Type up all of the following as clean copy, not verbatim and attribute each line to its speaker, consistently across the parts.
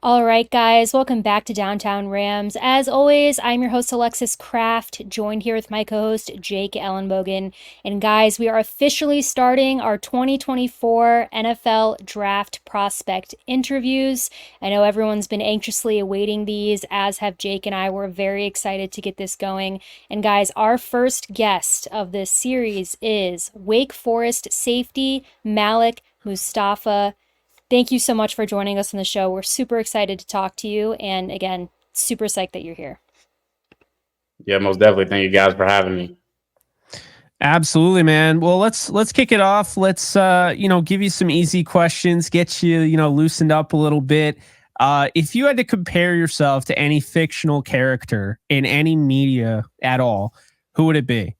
Speaker 1: All right, guys, welcome back to Downtown Rams. As always, I'm your host, Alexis Kraft, joined here with my co host, Jake Ellenbogen. And guys, we are officially starting our 2024 NFL Draft Prospect interviews. I know everyone's been anxiously awaiting these, as have Jake and I. We're very excited to get this going. And guys, our first guest of this series is Wake Forest safety Malik Mustapha. Thank you so much for joining us on the show. We're super excited to talk to you. And again, super psyched that you're here.
Speaker 2: Yeah, most definitely. Thank you guys for having me.
Speaker 3: Absolutely, man. Well, let's kick it off. Let's give you some easy questions, get you, loosened up a little bit. If you had to compare yourself to any fictional character in any media at all, who would it be?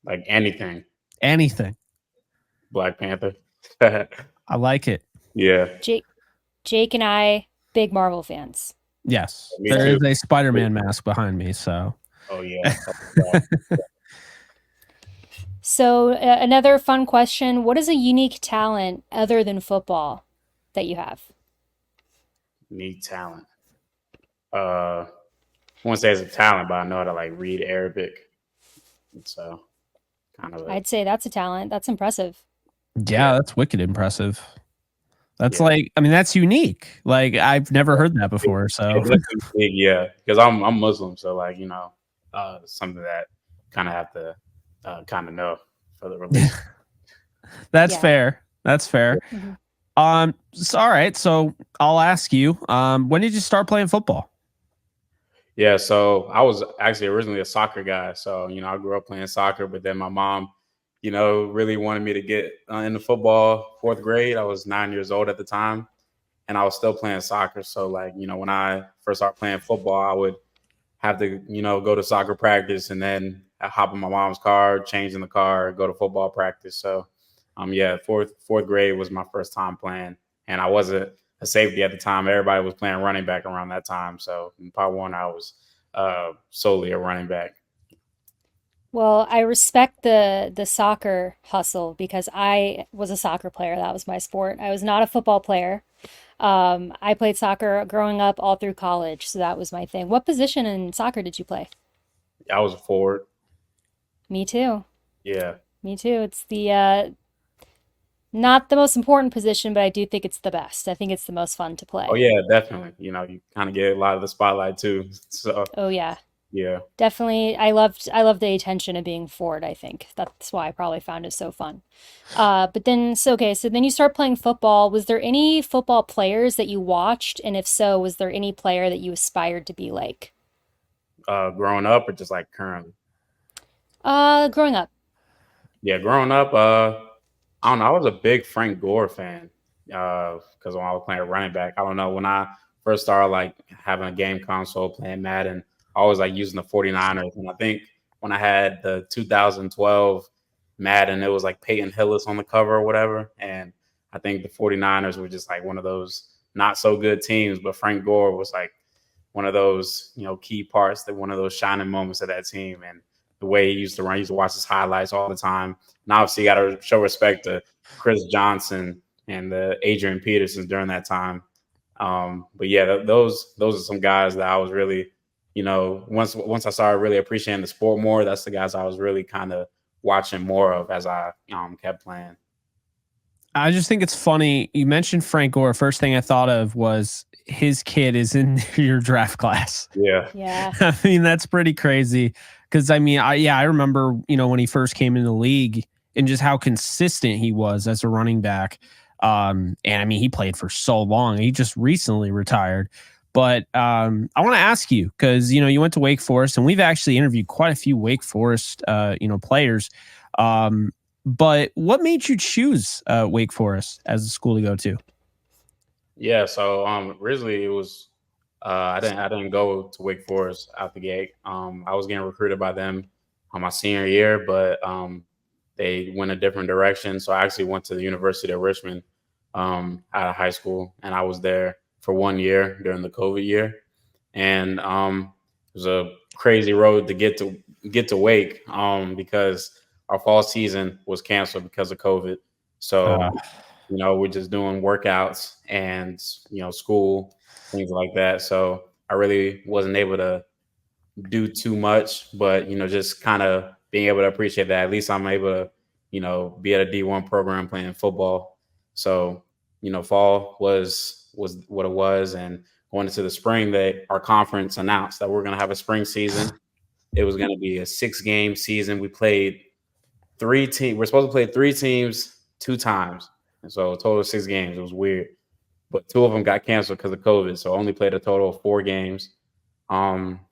Speaker 2: Like anything.
Speaker 3: Anything.
Speaker 2: Black Panther.
Speaker 3: I like it.
Speaker 2: Yeah.
Speaker 1: Jake and I, big Marvel fans.
Speaker 3: Yes.
Speaker 2: Me
Speaker 3: There
Speaker 2: too.
Speaker 3: is a Spider-Man mask behind me, so.
Speaker 2: Oh, yeah.
Speaker 1: So another fun question. What is a unique talent other than football that you have?
Speaker 2: Need talent. I won't say it's a talent, but I know how to like read Arabic. So kind of
Speaker 1: I'd say that's a talent. That's impressive.
Speaker 3: Yeah, that's wicked impressive. That's
Speaker 2: Yeah.
Speaker 3: that's unique. Like, I've never heard that before. So
Speaker 2: Yeah, because I'm Muslim, so something that kind of have to kind of know for the religion.
Speaker 3: That's
Speaker 1: Yeah.
Speaker 3: fair. That's fair.
Speaker 1: Mm-hmm.
Speaker 3: So, all right. So I'll ask you, when did you start playing football?
Speaker 2: Yeah, so I was actually originally a soccer guy. So, I grew up playing soccer, but then my mom, really wanted me to get into football. Fourth grade, I was 9 years old at the time, and I was still playing soccer. So, when I first started playing football, I would have to, go to soccer practice and then I hop in my mom's car, change in the car, go to football practice. So, fourth grade was my first time playing, and I wasn't a safety at the time. Everybody was playing running back around that time. So in part one, I was solely a running back.
Speaker 1: Well, I respect the soccer hustle because I was a soccer player. That was my sport. I was not a football player. I played soccer growing up all through college, so that was my thing. What position in soccer did you play?
Speaker 2: I was a forward.
Speaker 1: Me too.
Speaker 2: Yeah.
Speaker 1: Me too. It's the not the most important position, but I do think it's the best. I think it's the most fun to play.
Speaker 2: Oh yeah, definitely. You kind of get a lot of the spotlight too. So
Speaker 1: Oh yeah.
Speaker 2: yeah.
Speaker 1: Definitely. I loved the attention of being forward, I think. That's why I probably found it so fun. But then so okay, so then you start playing football. Was there any football players that you watched? And if so, was there any player that you aspired to be like?
Speaker 2: Growing up or just like currently?
Speaker 1: Growing up.
Speaker 2: Yeah, growing up, I don't know. I was a big Frank Gore fan because when I was playing running back, I don't know, when I first started like having a game console playing Madden, I was like using the 49ers. And I think when I had the 2012 Madden, it was like Peyton Hillis on the cover or whatever. And I think the 49ers were just like one of those not so good teams, but Frank Gore was like one of those, key parts, that one of those shining moments of that team. And the way he used to run, he used to watch his highlights all the time. And obviously, you got to show respect to Chris Johnson and the Adrian Petersons during that time. But yeah, those are some guys that I was really, once I started really appreciating the sport more, that's the guys I was really kind of watching more of as I kept playing.
Speaker 3: I just think it's funny. You mentioned Frank Gore. First thing I thought of was his kid is in your draft class.
Speaker 2: Yeah.
Speaker 1: Yeah.
Speaker 3: I mean, that's pretty crazy. Because I remember, when he first came in the league and just how consistent he was as a running back. And I mean, he played for so long. He just recently retired. But I want to ask you, because you went to Wake Forest, and we've actually interviewed quite a few Wake Forest players. But what made you choose Wake Forest as a school to go to?
Speaker 2: Yeah, so originally it was I didn't go to Wake Forest out the gate. I was getting recruited by them on my senior year, but they went a different direction. So I actually went to the University of Richmond out of high school, and I was there for 1 year during the COVID year, and it was a crazy road to get to Wake because our fall season was canceled because of COVID. So we're just doing workouts and school things like that. So I really wasn't able to do too much, but just kind of being able to appreciate that. At least I'm able to, be at a D1 program playing football. So, fall was what it was, and going into the spring, that our conference announced that we're going to have a spring season. It was going to be a 6-game season. We played 3 teams. We're supposed to play 3 teams 2 times, and so a total of 6 games. It was weird, but 2 of them got canceled because of COVID. So I only played a total of 4 games.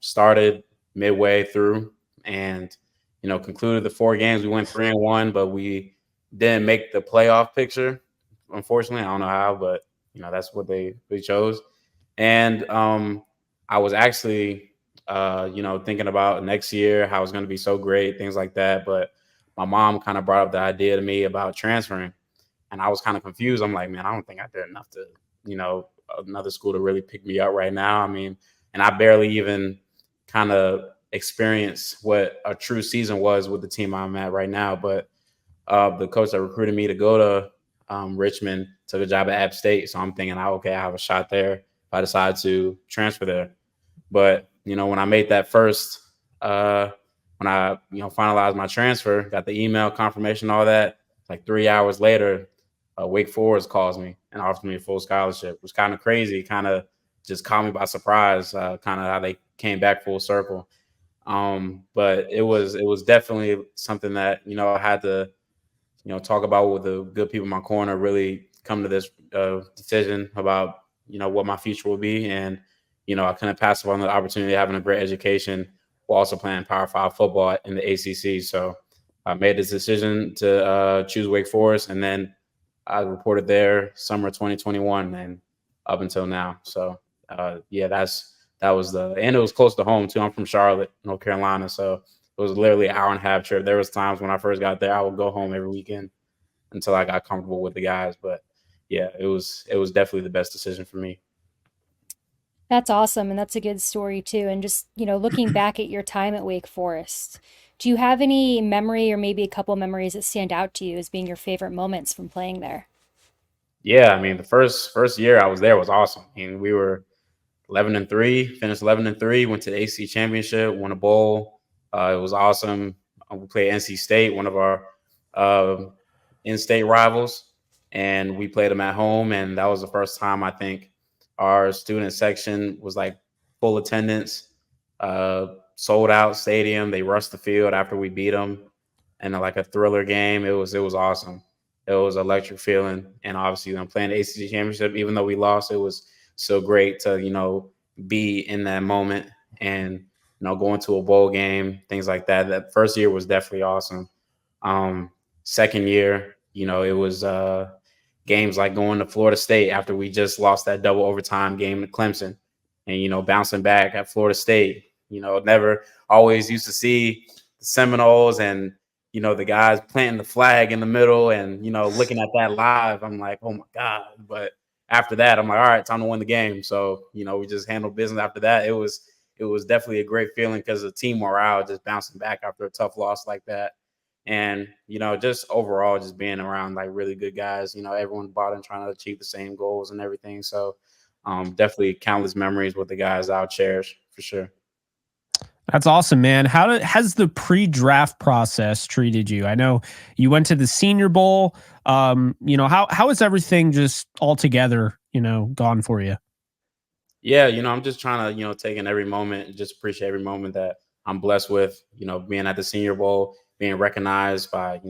Speaker 2: Started midway through, and concluded the 4 games. We went 3-1, but we didn't make the playoff picture. Unfortunately, I don't know how, but that's what they chose. And I was actually thinking about next year, how it's going to be so great, things like that. But my mom kind of brought up the idea to me about transferring, and I was kind of confused. I'm like, man, I don't think I did enough to, another school to really pick me up right now. I mean, and I barely even kind of experience what a true season was with the team I'm at right now. But the coach that recruited me to go to Richmond took a job at App State. So I'm thinking, okay, I have a shot there if I decide to transfer there. But, when I made that first, when I, finalized my transfer, got the email confirmation, all that, like 3 hours later, Wake Forest calls me and offers me a full scholarship. It was kind of crazy, kind of just caught me by surprise, kind of how they came back full circle. But it was definitely something that, I had to, talk about with the good people in my corner, really come to this decision about, what my future will be. And, I couldn't pass up on the opportunity of having a great education while also playing Power 5 football in the ACC. So I made this decision to choose Wake Forest, and then I reported there summer 2021 and up until now. So yeah, that was and it was close to home too. I'm from Charlotte, North Carolina, so it was literally an hour and a half trip. There was times when I first got there, I would go home every weekend until I got comfortable with the guys. But yeah, it was definitely the best decision for me.
Speaker 1: That's awesome, and that's a good story too. And just, looking back at your time at Wake Forest, do you have any memory or maybe a couple memories that stand out to you as being your favorite moments from playing there?
Speaker 2: Yeah, I mean, the first year I was there was awesome. I mean, we were 11-3, finished 11-3, went to the AC championship, won a bowl. It was awesome. We played NC State, one of our uh, in-state rivals, and we played them at home. And that was the first time I think our student section was like full attendance, sold out stadium. They rushed the field after we beat them, and like a thriller game. It was awesome. It was electric feeling, and obviously, playing the ACC championship, even though we lost, it was so great to be in that moment and going to a bowl game, things like that. That first year was definitely awesome. Second year, it was games like going to Florida State after we just lost that double overtime game to Clemson, and bouncing back at Florida State. Never always used to see the Seminoles and the guys planting the flag in the middle and looking at that live. I'm like, oh my god! But after that, I'm like, all right, time to win the game. So we just handled business after that. It was definitely a great feeling because of team morale, just bouncing back after a tough loss like that. And just overall, just being around like really good guys. Everyone bought in trying to achieve the same goals and everything. So definitely countless memories with the guys I'll cherish for sure.
Speaker 3: That's awesome, man. Has the pre-draft process treated you? I know you went to the Senior Bowl. How is everything just all together, gone for you?
Speaker 2: Yeah, I'm just trying to, take in every moment and just appreciate every moment that I'm blessed with, being at the Senior Bowl, being recognized by,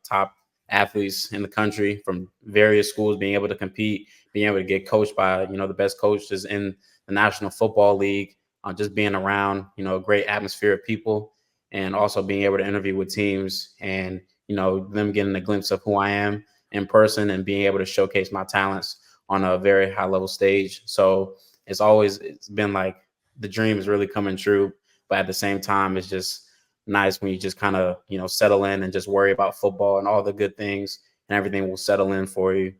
Speaker 2: top athletes in the country from various schools, being able to compete, being able to get coached by, the best coaches in the National Football League, just being around, a great atmosphere of people, and also being able to interview with teams and, them getting a glimpse of who I am in person and being able to showcase my talents on a very high level stage. So, it's been like the dream is really coming true, but at the same time it's just nice when you just kind of settle in and just worry about football and all the good things, and everything will settle in for you.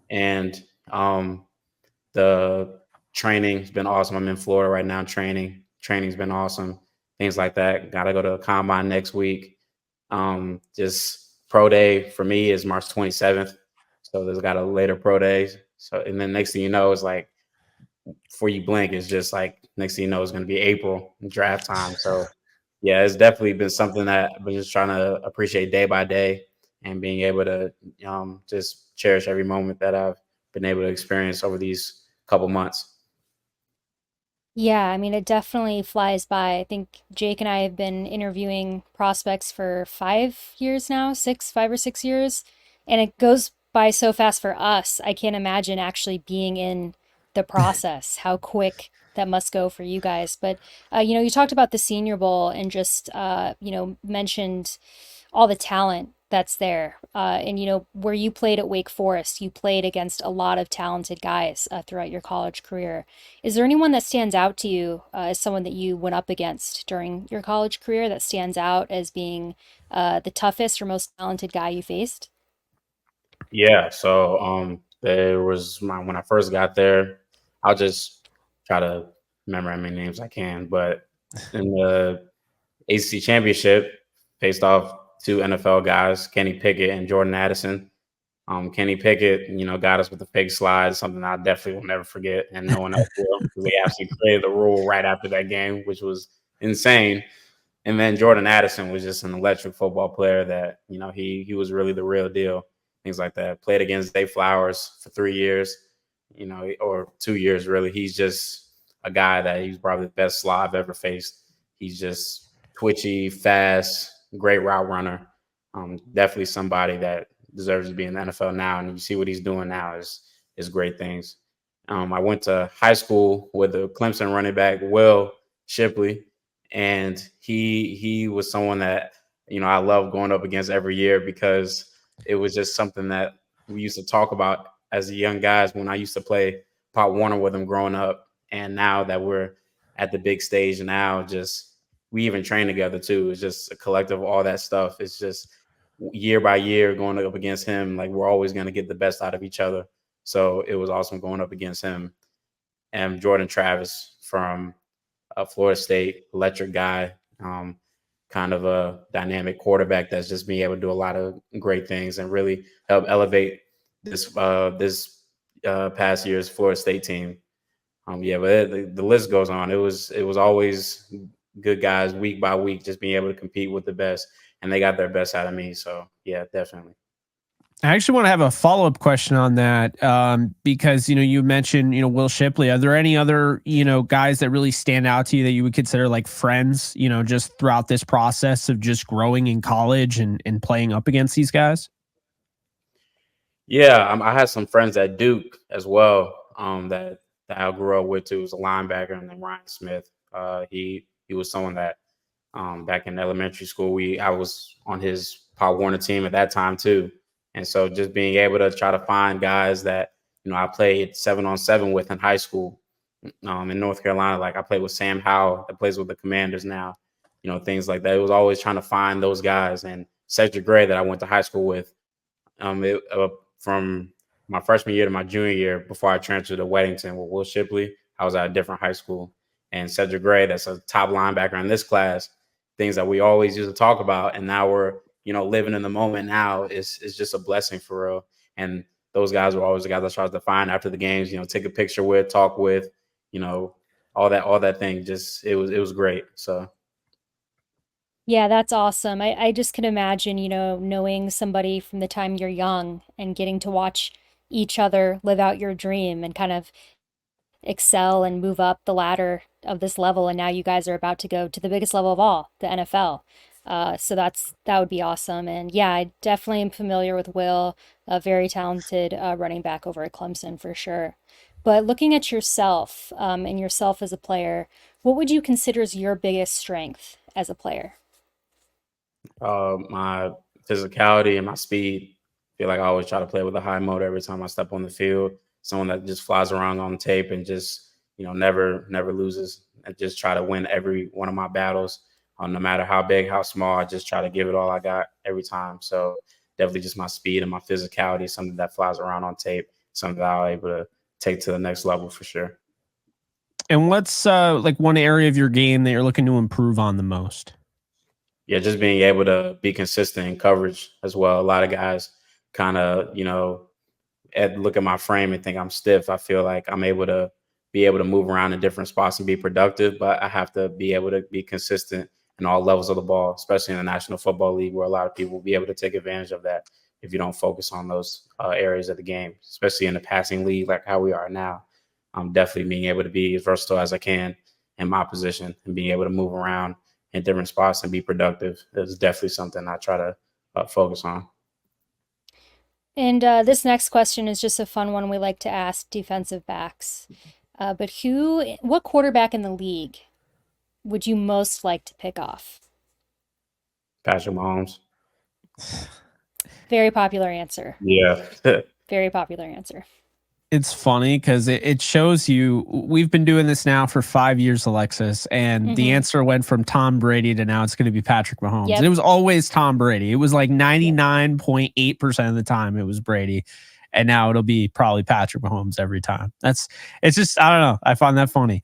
Speaker 2: And the training's been awesome. I'm in Florida right now training's been awesome, things like that. Gotta go to a combine next week. Just pro day for me is March 27th, so there's got a later pro day. So and then next thing you know, it's like before you blink, it's just like next thing you know, it's going to be April draft time. So yeah, it's definitely been something that I've been just trying to appreciate day by day and being able to just cherish every moment that I've been able to experience over these couple months.
Speaker 1: Yeah, I mean, it definitely flies by. I think Jake and I have been interviewing prospects for 5 years now, 5 or 6 years, and it goes by so fast for us. I can't imagine actually being in the process, how quick that must go for you guys. But, you talked about the Senior Bowl and just, mentioned all the talent that's there. And where you played at Wake Forest, you played against a lot of talented guys throughout your college career. Is there anyone that stands out to you as someone that you went up against during your college career that stands out as being the toughest or most talented guy you faced?
Speaker 2: Yeah, so there was when I first got there, I'll just try to remember how many names I can, but in the ACC championship, faced off two NFL guys, Kenny Pickett and Jordan Addison. Kenny Pickett, got us with the fake slide, something I definitely will never forget, and no one else will, because they actually created the rule right after that game, which was insane. And then Jordan Addison was just an electric football player that, he was really the real deal, things like that. Played against Dave Flowers for 3 years, or 2 years, really. He's just a guy that he's probably the best slaw I've ever faced. He's just twitchy, fast, great route runner. Definitely somebody that deserves to be in the NFL now. And you see what he's doing now is great things. I went to high school with the Clemson running back, Will Shipley, and he was someone that I love going up against every year because it was just something that we used to talk about as young guys when I used to play Pop Warner with him growing up, and now that we're at the big stage now, just we even train together too. It's just a collective of all that stuff. It's just year by year going up against him, like we're always going to get the best out of each other. So it was awesome going up against him. And Jordan Travis from Florida State, electric guy, kind of a dynamic quarterback that's just being able to do a lot of great things and really help elevate this past year's Florida State team. Yeah, but the list goes on. It was always good guys week by week, just being able to compete with the best, and they got their best out of me. So yeah, definitely.
Speaker 3: I actually want to have a follow-up question on that because, you mentioned, Will Shipley. Are there any other, guys that really stand out to you that you would consider like friends, just throughout this process of just growing in college and playing up against these guys?
Speaker 2: Yeah, I had some friends at Duke as well that I grew up with too. He was a linebacker named Ryan Smith. He was someone that back in elementary school I was on his Pop Warner team at that time too. And so just being able to try to find guys that, I played 7-on-7 with in high school in North Carolina. Like I played with Sam Howell that plays with the Commanders now, things like that. It was always trying to find those guys. And Cedric Gray that I went to high school with, from my freshman year to my junior year before I transferred to Weddington with Will Shipley, I was at a different high school. And Cedric Gray, that's a top linebacker in this class, things that we always used to talk about. And now we're, living in the moment now is just a blessing for real. And those guys were always the guys I tried to find after the games, take a picture with, talk with, all that thing. Just it was great. So
Speaker 1: Yeah, that's awesome. I just can imagine, knowing somebody from the time you're young and getting to watch each other live out your dream and kind of excel and move up the ladder of this level. And now you guys are about to go to the biggest level of all, the NFL. So that would be awesome. And yeah, I definitely am familiar with Will, a very talented running back over at Clemson for sure. But looking at yourself and yourself as a player, what would you consider as your biggest strength as a player?
Speaker 2: my physicality and my speed. I feel like I always try to play with a high motor every time I step on the field. Someone that just flies around on tape and just never loses, and just try to win every one of my battles. No matter how big, how small, I just try to give it all I got every time. So definitely just my speed and my physicality, something that flies around on tape, something that I'm able to take to the next level for sure.
Speaker 3: And what's like one area of your game that you're looking to improve on the most?
Speaker 2: Yeah, just being able to be consistent in coverage as well. A lot of guys kind of, look at my frame and think I'm stiff. I feel like I'm able to be able to move around in different spots and be productive, but I have to be able to be consistent in all levels of the ball, especially in the National Football League, where a lot of people will be able to take advantage of that if you don't focus on those areas of the game, especially in the passing league like how we are now. I'm definitely being able to be as versatile as I can in my position and being able to move around in different spots and be productive is definitely something I try to focus on.
Speaker 1: And this next question is just a fun one we like to ask defensive backs. But what quarterback in the league would you most like to pick off?
Speaker 2: Patrick Mahomes.
Speaker 1: Very popular answer.
Speaker 2: Yeah.
Speaker 1: Very popular answer.
Speaker 3: It's funny because it shows you we've been doing this now for 5 years, Alexis, and the answer went from Tom Brady to now it's going to be Patrick Mahomes.
Speaker 1: Yep.
Speaker 3: And it was always Tom Brady. It was like 99.8% of the time it was Brady, and now it'll be probably Patrick Mahomes every time. It's just, I don't know. I find that funny.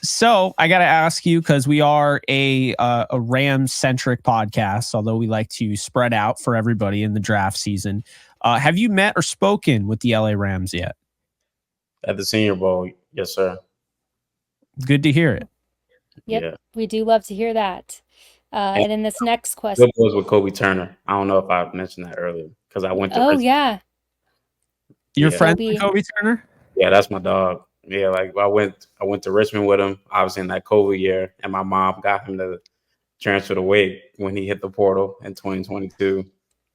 Speaker 3: So I got to ask you, because we are a Rams centric podcast, although we like to spread out for everybody in the draft season. Have you met or spoken with the LA Rams yet?
Speaker 2: At the Senior Bowl, yes, sir.
Speaker 3: Good to hear it.
Speaker 1: Yep,
Speaker 2: Yeah.
Speaker 1: we do love to hear that. And then this next question.
Speaker 2: Good was with Kobie Turner. I don't know if I mentioned that earlier because I went to.
Speaker 1: Oh, yeah.
Speaker 3: Your
Speaker 2: Yeah.
Speaker 3: friend Kobie Turner?
Speaker 2: Yeah, that's my dog. Yeah, like I went to Richmond with him, obviously in that COVID year, and my mom got him to transfer to Wake when he hit the portal in 2022.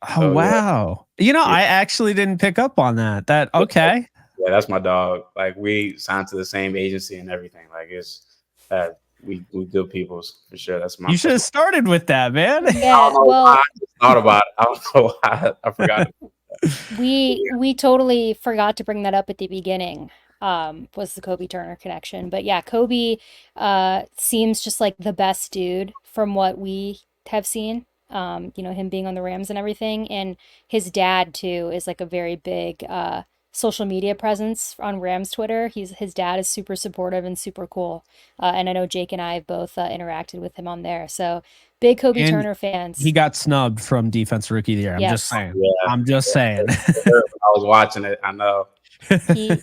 Speaker 3: Oh,
Speaker 2: So,
Speaker 3: wow.
Speaker 2: yeah.
Speaker 3: You know, I actually didn't pick up on that. Okay.
Speaker 2: Yeah, that's my dog. Like we signed to the same agency and everything. Like it's we good peoples for sure. That's my.
Speaker 3: You should have started with that, man.
Speaker 1: Yeah, well,
Speaker 2: I just thought about it. I don't know why I forgot.
Speaker 1: we totally forgot to bring that up at the beginning. Was the Kobie Turner connection. But yeah, Kobie seems just like the best dude from what we have seen. Him being on the Rams and everything. And his dad too is like a very big social media presence on Rams Twitter. His dad is super supportive and super cool. And I know Jake and I have both interacted with him on there. So big Kobie Turner fans.
Speaker 3: He got snubbed from Defensive Rookie of the Year. I'm just saying. Yeah. I'm just saying.
Speaker 2: I was watching it. I know.
Speaker 1: He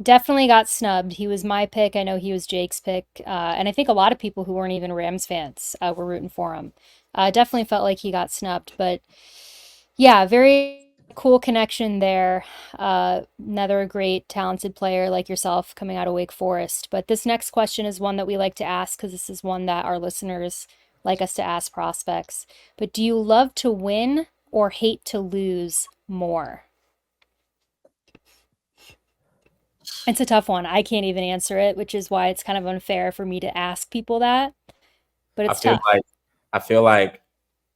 Speaker 1: definitely got snubbed. He was my pick. I know he was Jake's pick. And I think a lot of people who weren't even Rams fans were rooting for him. Definitely felt like he got snubbed. But yeah, very cool connection there. Another great, talented player like yourself coming out of Wake Forest. But this next question is one that we like to ask because this is one that our listeners like us to ask prospects. But do you love to win or hate to lose more? It's a tough one. I can't even answer it, which is why it's kind of unfair for me to ask people that. But it's tough.
Speaker 2: I feel like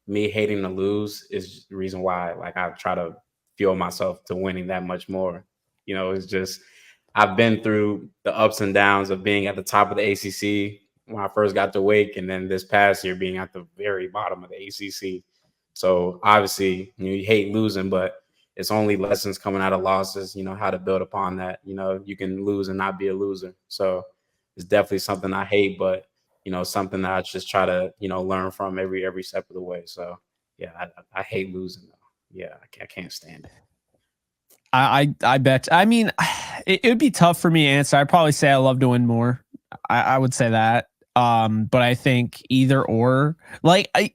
Speaker 2: me hating to lose is the reason why like I try to fuel myself to winning that much more. You know, it's just I've been through the ups and downs of being at the top of the ACC when I first got to Wake, and then this past year being at the very bottom of the ACC. So obviously, you hate losing, but it's only lessons coming out of losses, how to build upon that. You can lose and not be a loser. So it's definitely something I hate, but, something that I just try to, learn from every step of the way. So, yeah, I hate losing, though. Yeah, I can't stand it.
Speaker 3: I bet. I mean, it would be tough for me to answer. I'd probably say I love to win more. I would say that. But I think either or,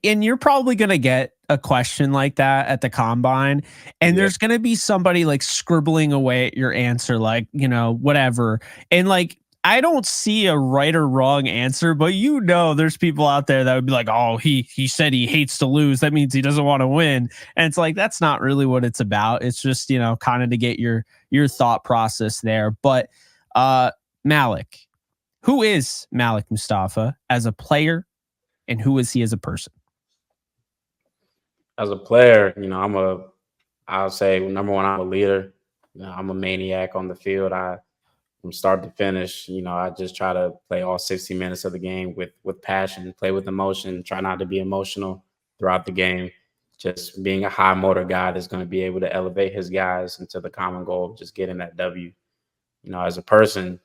Speaker 3: and you're probably going to get a question like that at the combine, and there's going to be somebody like scribbling away at your answer, like, whatever. And like, I don't see a right or wrong answer, but there's people out there that would be like, oh, he said he hates to lose. That means he doesn't want to win. And it's like, that's not really what it's about. It's just, kind of to get your thought process there. But Malik, who is Malik Mustapha as a player, and who is he as a person?
Speaker 2: As a player, I'll say number one, I'm a leader. I'm a maniac on the field. From start to finish, I just try to play all 60 minutes of the game with passion, play with emotion, try not to be emotional throughout the game. Just being a high motor guy that's going to be able to elevate his guys into the common goal of just getting that W. As a person,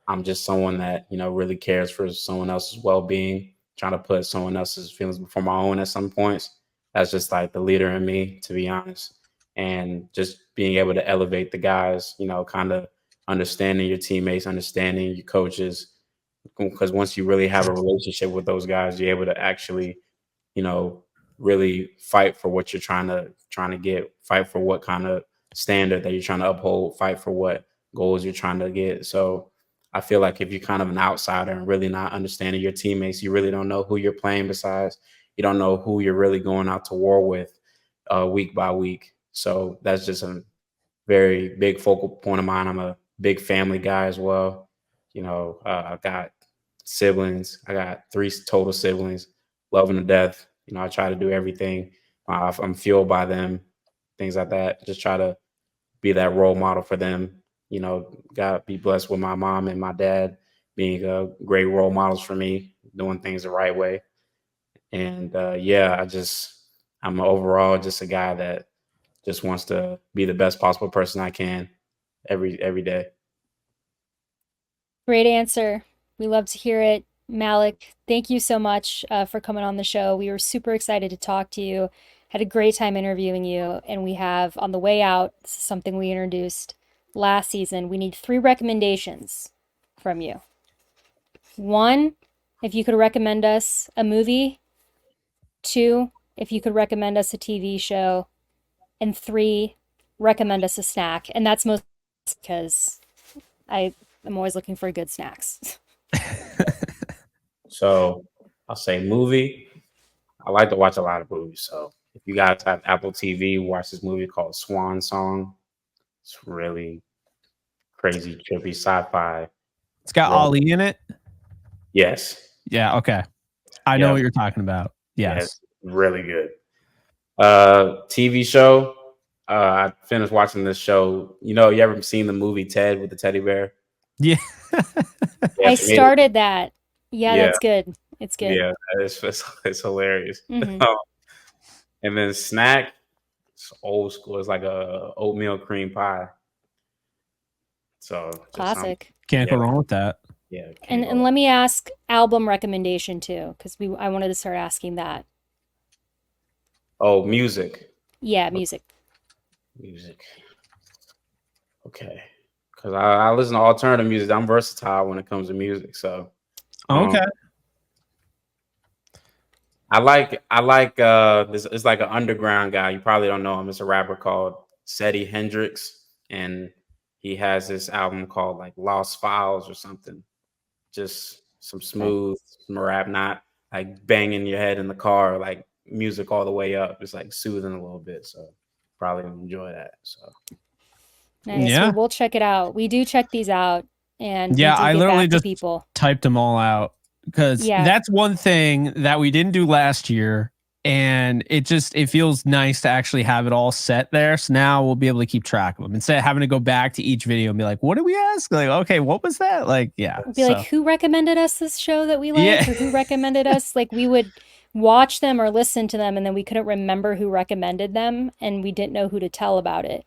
Speaker 2: I'm just someone that, really cares for someone else's well-being, trying to put someone else's feelings before my own at some points. That's just like the leader in me, to be honest. And just being able to elevate the guys, kind of understanding your teammates, understanding your coaches. Because once you really have a relationship with those guys, you're able to actually, really fight for what you're trying to get, fight for what kind of standard that you're trying to uphold, fight for what goals you're trying to get. So I feel like if you're kind of an outsider and really not understanding your teammates, you really don't know who you're playing besides. You don't know who you're really going out to war with week by week. So that's just a very big focal point of mine. I'm a big family guy as well. I got siblings. I got 3 total siblings. Love them to death. I try to do everything. I'm fueled by them, things like that. Just try to be that role model for them. God be blessed with my mom and my dad being great role models for me, doing things the right way. And I'm overall just a guy that just wants to be the best possible person I can every day.
Speaker 1: Great answer. We love to hear it. Malik, thank you so much for coming on the show. We were super excited to talk to you. Had a great time interviewing you. And we have on the way out, this is something we introduced last season. We need 3 recommendations from you. 1, if you could recommend us a movie. 2, if you could recommend us a TV show. And 3, recommend us a snack. And that's most because I'm always looking for good snacks.
Speaker 2: So I'll say movie. I like to watch a lot of movies. So if you guys have Apple TV, watch this movie called Swan Song. It's really crazy, trippy sci-fi.
Speaker 3: It's got Ali in it.
Speaker 2: Yes.
Speaker 3: Yeah. Okay. I know what you're talking about. Yes.
Speaker 2: Yeah, really good. TV show. I finished watching this show. You ever seen the movie Ted with the teddy bear?
Speaker 3: Yeah.
Speaker 1: I started that. Yeah, that's good. It's good.
Speaker 2: Yeah, it's hilarious.
Speaker 1: Mm-hmm.
Speaker 2: And then snack, it's old school. It's like a oatmeal cream pie. So
Speaker 1: classic.
Speaker 3: Can't go wrong with that.
Speaker 2: Yeah.
Speaker 1: And let me ask album recommendation too, because I wanted to start asking that.
Speaker 2: Oh, music.
Speaker 1: Yeah, music.
Speaker 2: Music. Okay. Because I listen to alternative music. I'm versatile when it comes to music. So
Speaker 3: okay.
Speaker 2: I like this. It's like an underground guy. You probably don't know him. It's a rapper called Seti Hendrix, and he has this album called like Lost Files or something. Just some smooth, some rap, not like banging your head in the car, like music all the way up. It's like soothing a little bit. So probably gonna enjoy that. So
Speaker 1: nice. Yeah. Well, we'll check it out. We do check these out, and
Speaker 3: I literally just
Speaker 1: people
Speaker 3: typed them all out. Because that's one thing that we didn't do last year. And it feels nice to actually have it all set there. So now we'll be able to keep track of them instead of having to go back to each video and be like, what did we ask? Like, okay, what was that? Like, yeah.
Speaker 1: Like, who recommended us this show that we liked? Or who recommended us? Like, we would watch them or listen to them, and then we couldn't remember who recommended them, and we didn't know who to tell about it.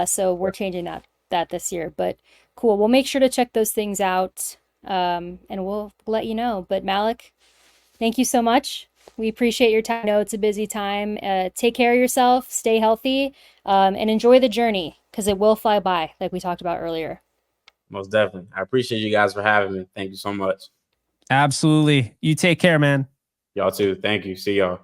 Speaker 1: So we're changing that this year. But cool. We'll make sure to check those things out. And we'll let you know. But Malik, thank you so much. We appreciate your time. I know it's a busy time. Take care of yourself, stay healthy, and enjoy the journey because it will fly by, like we talked about earlier.
Speaker 2: Most definitely. I appreciate you guys for having me. Thank you so much.
Speaker 3: Absolutely. You take care, man.
Speaker 2: Y'all too. Thank you. See y'all.